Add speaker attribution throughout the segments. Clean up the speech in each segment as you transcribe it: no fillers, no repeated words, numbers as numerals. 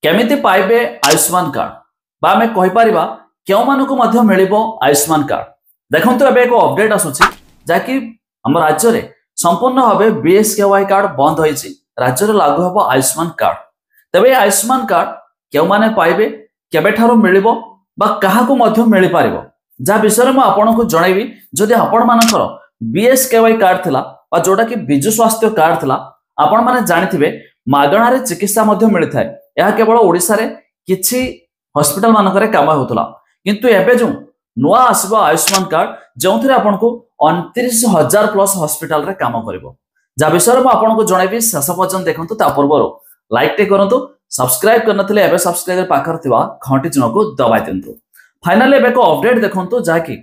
Speaker 1: केमिति पाइबे आयुष्मान कार्ड बा आमे कहि परिबा केउ मानको मध्य मिलिबो आयुष्मान कार्ड। देखंतु एबे एको अपडेट आसुची जाकि हम राज्य रे संपूर्ण भाबे बीएसकेवाई कार्ड बंद होईची, राज्य रे लागू हबो आयुष्मान कार्ड। तबे आयुष्मान कार्ड केउ माने पाइबे, केबे ठारो मिलिबो बा काहाकू मध्य मिलि पारिबो, जा विषय में आपनको जणैबी। जदि आपण मानकर बीएसकेवाई कार्ड थिला बा जोटा कि बिजु स्वास्थ्य कार्ड थिला, आपण माने जानिथिबे मागणा रे चिकित्सा मध्य मिलि थाए। यह केवल ओडिसा रे किछि हॉस्पिटल मानकरे काम होतला, किंतु एबे जो नुआ आसबो आयुष्मान कार्ड जोंथरे आपनको 29,000 प्लस हॉस्पिटल रे काम करिवो, जा विषय में आपनको जणैबी। शेष पर्यंत देखंतु, ता पूर्वरु लाइक टे करंतु, सब्सक्राइब करनथिले एबे सब्सक्राइब पाखर थिबा घंटी चिन्ह को दबाइ दियंतु। फाइनली एबे को अपडेट देखंतु जाकि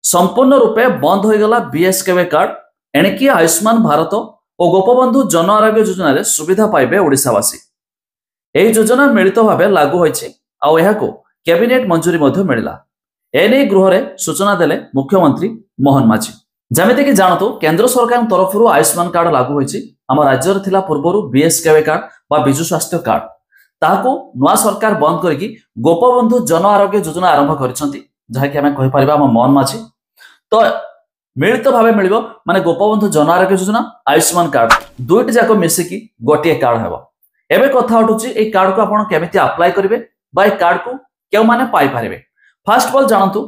Speaker 1: संपूर्ण रूपे बंद होई गला बीएसकेवाई कार्ड। एणिकी आयुष्मान भारत और गोपबंधु जन आरोग्य योजना रे सुविधा पाइबे ओडिसावासी। एही योजना मिलित भावे लागू होईछि आ एहाको कैबिनेट मंजूरी मध्य मिलिला। एने गृह रे सूचना देले मुख्यमंत्री मोहन माझी। जमिति कि जानतु, केंद्र सरकार तरफरु आयुष्मान कार्ड लागू होईछि। हम राज्य रे थिला पूर्वरु बीएसकेवाई कार्ड बा बिजु स्वास्थ्य कार्ड, ताको नुआ सरकार बंद करके गोपबंधु जन आरोग्य योजना आरंभ करिसंती, जहा कि हमें कहि परिबा हम मोहन माझी। तो मिलित भावे मिलिबो माने गोपबंधु जन आरोग्य योजना आयुष्मान कार्ड दुईट जाको मिसिकी गोटिए कार्ड हेबो। एबे कथा उठुची ए कार्ड को आपण केमिति अप्लाई करिवे बा ए कार्ड को केउ माने पाई पारिबे। फर्स्ट ऑफ ऑल जानतु,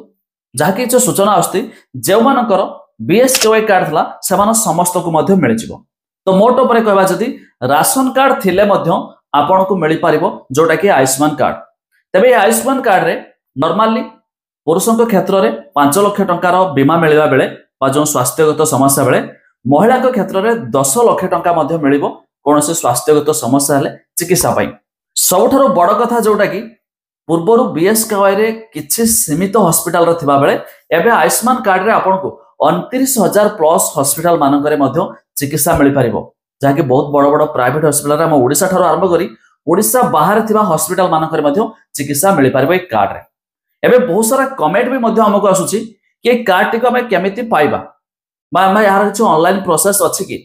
Speaker 1: जहा कि जो सूचना आस्ती जे मानकर बीएसकेवाई कार्ड थला सेमान समस्त को मध्य मिलि जिवो। तो मोट ऊपर कहबा जदी राशन कार्ड थिले मध्य आपण को मिलि पारिबो जोटा कि आयुष्मान कार्ड। तबे आयुष्मान कार्ड रे नॉर्मली पुरुषों क्षेत्र में 5 लाख टंकार बीमा मिलवा बेले बा जो स्वास्थ्यगत समस्या बेले, महिला क्षेत्र में 10 लाख टंका मध्य मिलिबो कौन से स्वास्थ्यगत समस्या हेले चिकित्सा पाई। सबठारो बड़ कथा जोटा कि पूर्वरु बीएसकेवाई रे किछि सीमित हॉस्पिटल रे थिबा बेले एबे आयुष्मान कार्ड रे आपनको 29,000 प्लस हॉस्पिटल मानकरे मध्य चिकित्सा मिलि पारिबो, जाकि बहुत बड़ बड़ प्राइवेट हॉस्पिटल रे हम ओडिसा ठारो आरंभ करी ओडिसा बाहर थिबा हॉस्पिटल मानकरे मध्य चिकित्सा मिलि पारिबो ए कार्ड रे। एबे बहुत सारा कमेंट भी मध्य हमको आसुची कि कार्ड टी को हमें केमिति पाइबा बा हम यार किछ ऑनलाइन प्रोसेस अछि कि।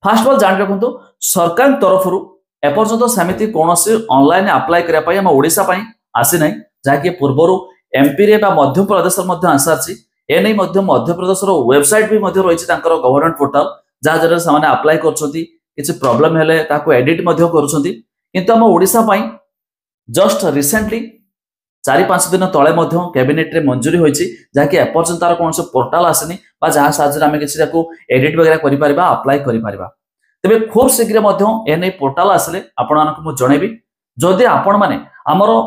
Speaker 1: फर्स्ट ऑफ ऑल जान रखंतु, सरकार तरफरु एपर्यंत समिति कोनोसी ऑनलाइन अप्लाई करिया पई हम ओडिसा पई आसी नै, जाकि पूर्वरु एमपी रे बा मध्य प्रदेश मध्य आसाछि। ए नै मध्य प्रदेश रो वेबसाइट भी मध्य रहिछि तांकर गवर्नमेंट पोर्टल, जा जरे सामाने अप्लाई करछथि। किछ प्रॉब्लम हेले ताको एडिट मध्य करूछथि, किंतु हम ओडिसा पई जस्ट रिसेंटली 4-5 दिन तले मध्य कैबिनेट रे मंजूरी होईछि, जाकि एपर्यंत तार कोन से पोर्टल आसेनी बा जहा साजरे हम किछि ताको एडिट वगैरह करि परिबा, अप्लाई करि परिबा। तबे खूब शीघ्र मध्य एनै पोर्टल आसले आपण मानक मु जणेबी। जदि आपण माने हमरो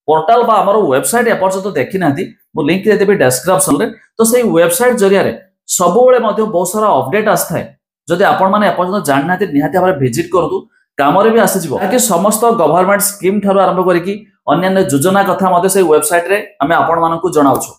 Speaker 1: पोर्टल बा हमरो वेबसाइट एपर्यंत देखि नाथि, मु लिंक दे देबी डिस्क्रिप्शन रे। तो सेही वेबसाइट जरिया रे सब बेले मध्य बहुत सारा अपडेट आस्थाय। जदि आपण माने एपर्यंत जानि नाथि, निहाती भाबे विजिट करतु, कामरे भी आसी जिवो, ताकि समस्त गवर्नमेंट स्कीम ठारो आरंभ करिकि अन्य योजना कथा मध्य से वेबसाइट रे हमें आपण मानकु जणाउछु।